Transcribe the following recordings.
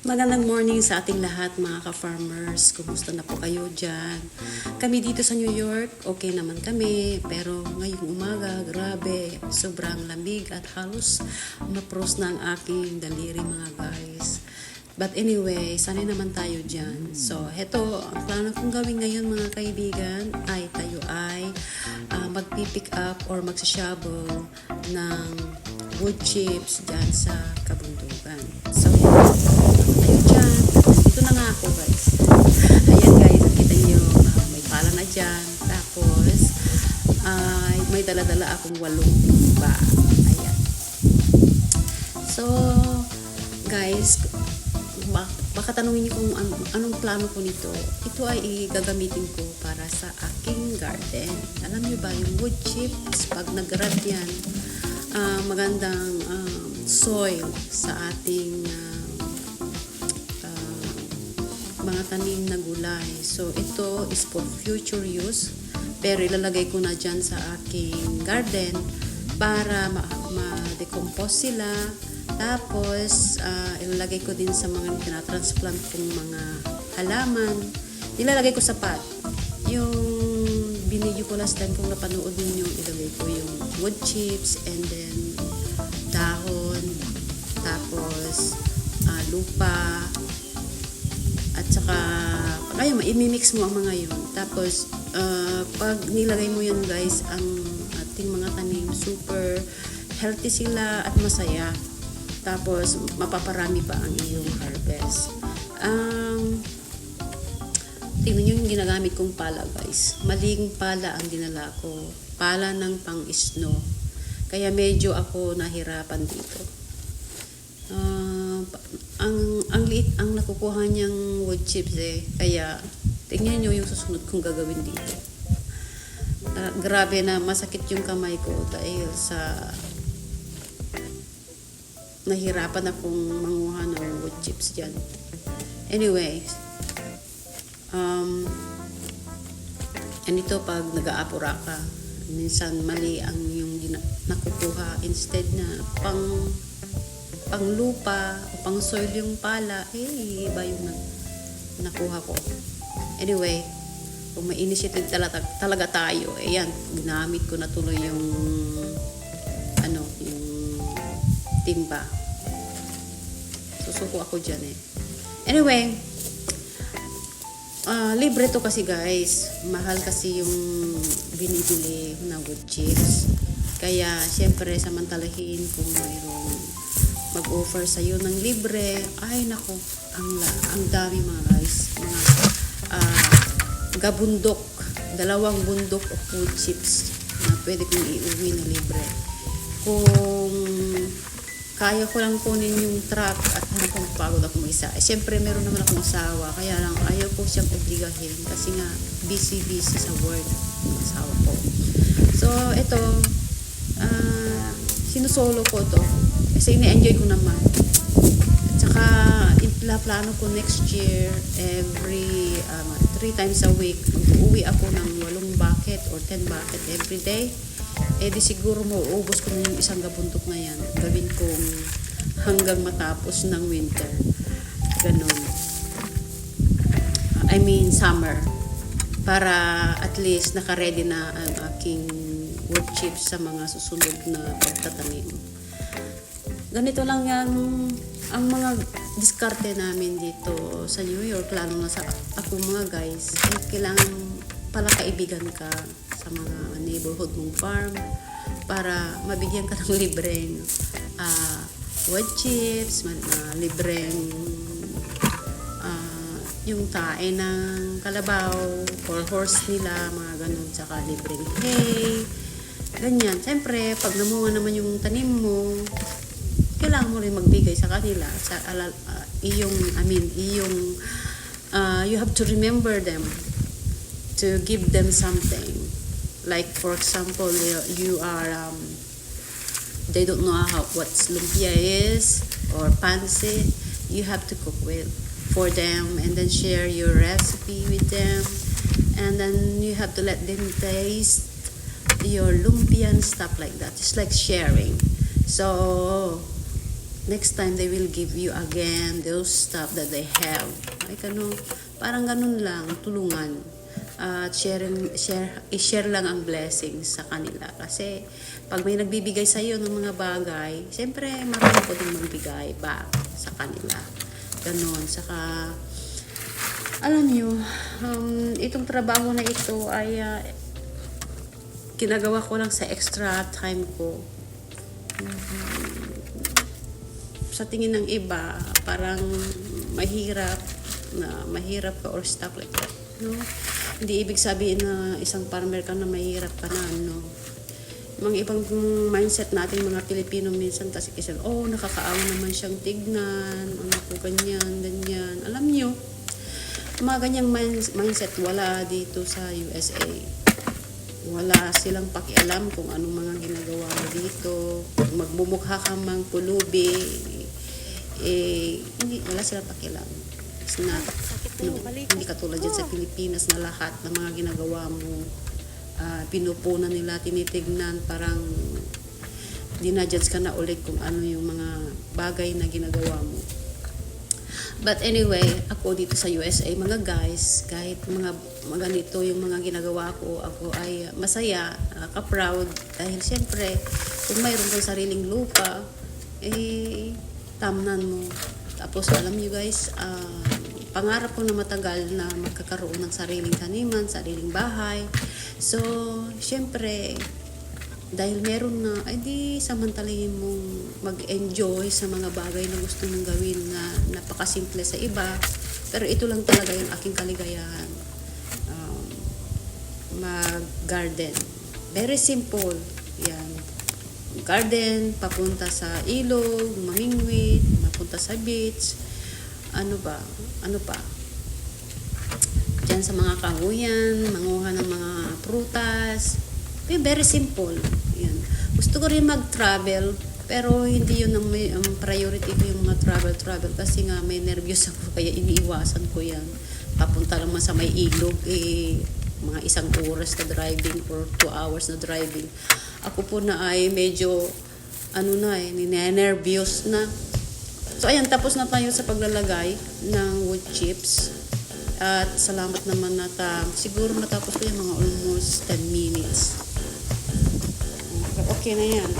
Magandang morning sa ating lahat mga ka-farmers. Kumusta na po kayo dyan? Kami dito sa New York, okay naman kami. Pero ngayong umaga, grabe, sobrang lamig at halos mapros na ang aking daliri mga guys. But anyway, sanay naman tayo dyan. So, heto, ang plano kong gawin ngayon mga kaibigan ay tayo ay magpipick up or magsashovel ng wood chips dyan sa kabundukan. So, ayun dyan. Dito na nga ako guys. Ayan guys, nakita nyo, may pala na dyan. Tapos, may dala-dala akong 8 ba. Ayan. So, guys, baka tanungin niyo kung anong plano ko nito. Ito ay gagamitin ko para sa aking garden. Alam niyo ba, yung wood chips, pag nag-rot yan, magandang soil sa ating mga tanim na gulay. So, ito is for future use. Pero ilalagay ko na dyan sa aking garden para ma-decompose sila. Tapos, ilalagay ko din sa mga tinatransplant kong mga halaman. Ilalagay ko sa pot. Yung binidyo ko last time kung napanood ninyo, ilagay ko yung wood chips and then dahon, tapos lupa, at saka ayun, i-mix mo ang mga yun. Tapos, pag nilagay mo yun guys, ang ating mga tanim, super healthy sila at masaya. Tapos, mapaparami pa ang iyong harvest. Tingnan nyo yung ginagamit kong pala guys. Maling pala ang dinala ko. Pala ng pang-snow. Kaya medyo ako nahirapan dito. Ang liit ang nakukuha niyang wood chips eh. Kaya, tingnan nyo yung susunod kong gagawin dito. Grabe na masakit yung kamay ko dahil sa nahirapan akong manguha ng wood chips dyan. Anyway, ito pag nag-aapura ka, minsan mali ang yung nakukuha. Instead na pang lupa o pang soil yung pala, iba yung nakuha ko. Anyway, kung may initiative talaga tayo, yan, ginamit ko na tuloy yung yung timba. Susuko ako dyan eh. Anyway, libre to kasi guys. Mahal kasi yung binibili na wood chips. Kaya, syempre, samantalahin kung mayroong mag-offer sa'yo ng libre. Ay, nako, ang dami mga guys. Mga gabundok. 2 bundok of wood chips na pwede kong iuwi na libre. Kung kaya ko lang kunin yung truck at kung pagod ako mag-isa. Siyempre, meron naman akong asawa. Kaya lang, ayaw ko siyang obligahin kasi nga, busy sa work ng asawa ko. So, ito, sinusolo ko to kasi ina-enjoy ko naman. At saka, plano ko next year, every 3 times a week, mag-uwi ako ng 8 bucket or 10 bucket every day. Di siguro mauubos ko na yung isang gabundok na yan. Gawin kong hanggang matapos ng winter. Ganon. I mean summer. Para at least naka-ready na ang aking wood chips sa mga susunod na pagtatanim. Ganito lang yan ang mga diskarte namin dito sa New York. Lalo na sa ako mga guys. Kailangan pala kaibigan ka sa mga neighborhood mong farm para mabigyan ka ng libreng wood chips, libreng yung tae ng kalabaw or horse nila, mga ganun, saka libreng hay, ganyan. Siyempre, pag namunga naman yung tanim mo, kailangan mo rin magbigay sa kanila sa you have to remember them, to give them something. Like for example, you are they don't know what lumpia is or pancit. You have to cook for them and then share your recipe with them, and then you have to let them taste your lumpia and stuff like that. It's like sharing. So next time they will give you again those stuff that they have. Like ano, parang ganun lang, tulungan. At i-share lang ang blessings sa kanila. Kasi pag may nagbibigay sa iyo ng mga bagay, siyempre marami ko din magbigay back sa kanila. Ganon. Saka, alam nyo, itong trabaho na ito ay ginagawa ko lang sa extra time ko. Sa tingin ng iba, parang mahirap ka or stuff like that. No? Hindi ibig sabihin na isang farmer ka na mahirap ka na, no? Mga ibang mindset natin mga Pilipino minsan kasi nakakaawa naman siyang tignan, po ganyan. Alam nyo, mga ganyang mindset wala dito sa USA. Wala silang pakialam kung anong mga ginagawa mo dito. Kung magmumukha ka mang pulubi, wala silang pakialam. It's not, hindi katulad dyan sa Pilipinas na lahat ng mga ginagawa mo pinupunan nila, tinitignan, parang dinajudge ka na ulit kung ano yung mga bagay na ginagawa mo. But anyway, ako dito sa USA, mga guys, kahit mga ganito yung mga ginagawa ko, ako ay masaya, ka-proud, dahil siyempre, kung mayroon kang sariling lupa, tamnan mo. Tapos alam nyo guys, pangarap ko na matagal na magkakaroon ng sariling taniman, sariling bahay. So, syempre, dahil meron na, di samantalahin mong mag-enjoy sa mga bagay na gusto mong gawin na napakasimple sa iba. Pero ito lang talaga yung aking kaligayahan. Mag-garden. Very simple. Yan. Garden, papunta sa ilog, mamingwit, papunta sa beach. Ano pa? Diyan sa mga kahuyan, manguha ng mga prutas. Very simple. Yan. Gusto ko rin mag-travel, pero hindi yun ang priority ko yung mga travel kasi nga may nervyos ako kaya iniiwasan ko yan. Papunta lang sa may ilog, mga 1 oras na driving or 2 hours na driving. Ako po na ay medyo ninenervyos na. So ayan, tapos na tayo sa paglalagay ng wood chips. At salamat naman na siguro matapos ko yung mga almost 10 minutes. Okay na yan.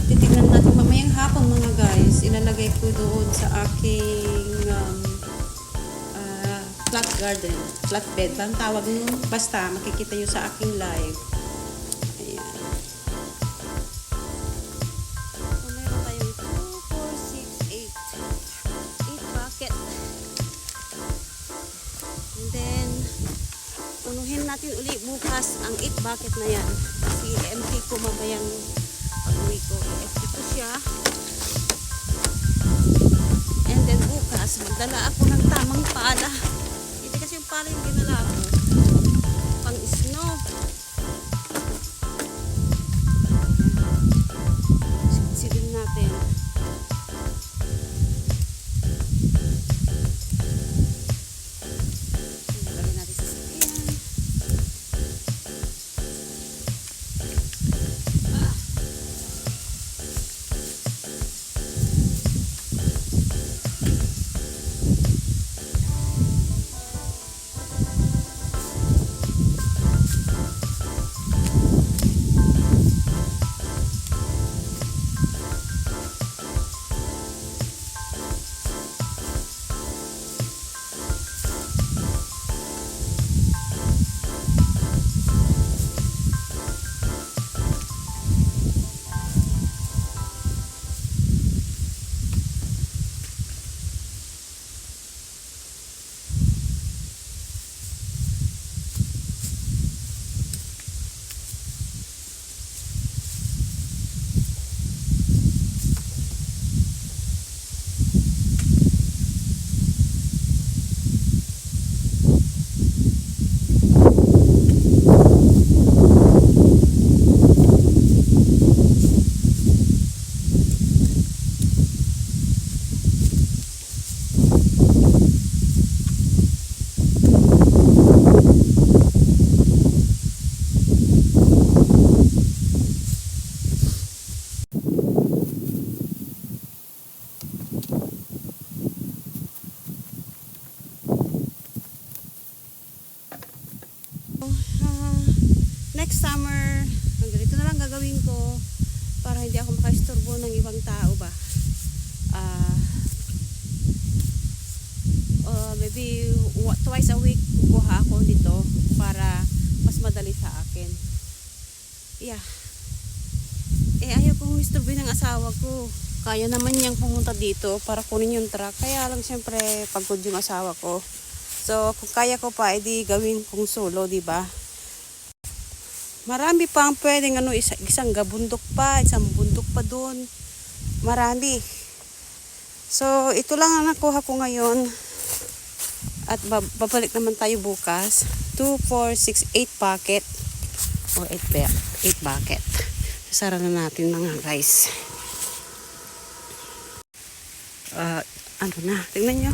Titignan natin mamayang hapon mga guys. Ilalagay ko doon sa aking flat garden. Flat bed. Bang tawag nun? Basta makikita nyo sa aking live. Ayan. So, meron tayong 2, 4, 6, 8 bucket. And then, punuhin natin uli bukas ang 8 bucket na yan. Kasi empty ko mamayang pag-uwi ko. Empty ko siya. And then bukas, magdala ako ng tamang pala. Hindi kasi yung pala yung ginala ko. Pang snow. Silin natin. Lagyan natin sa sasakyan. hindi ako makaistorbo ng ibang tao ba. Maybe twice a week kukuha ako dito para mas madali sa akin. Yeah. Ayaw kong istorbo ng asawa ko. Kaya naman niyang pumunta dito para kunin yung truck. Kaya lang siyempre pagod yung asawa ko. So kung kaya ko pa, edi gawin kong solo, di ba? Marami pa ang pwedeng isang bundok pa, isang bundok pa doon. Marami. So ito lang ang nakuha ko ngayon. At babalik naman tayo bukas. 2, 4, 6, 8 bucket. O 8 bucket. Sara na natin mga guys. Ano na? Tingnan nyo.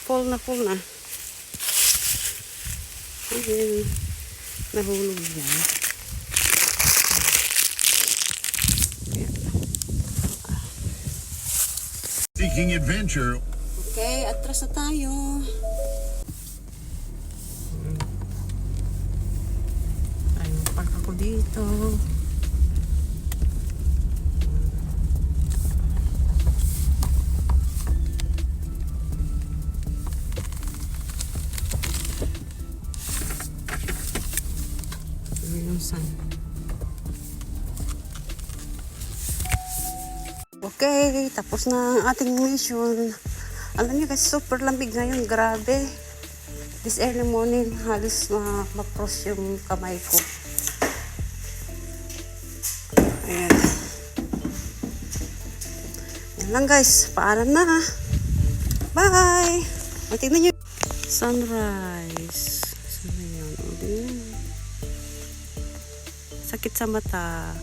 Full na. Ayun. Nahulog yan. Seeking adventure. Okay, atras na tayo. Ayun, park ako dito. Okay, tapos na ang ating mission. Alam niyo guys, super lamig ngayon, grabe. This early morning, halos mag-cross yung kamay ko. Ayan. Yan lang guys, paalam na ha. Bye! Tingnan niyo. Sunrise. Saan na yan? Sakit sa mata.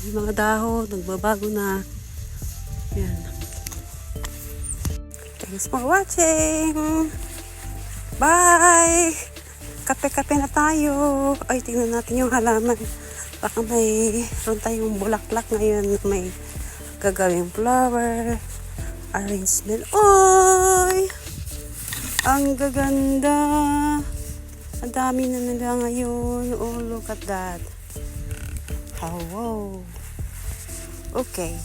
Yung mga dahon, nagbabago na. Yan. Thanks for watching. Bye! Kape-kape na tayo. Ay, tingnan natin yung halaman. Baka mayroon tayong bulaklak ngayon. May gagawing flower. Arrangement. Oy! Ang gaganda. Ang dami na nila ngayon. Oh, look at that. Oh, wow. Okay.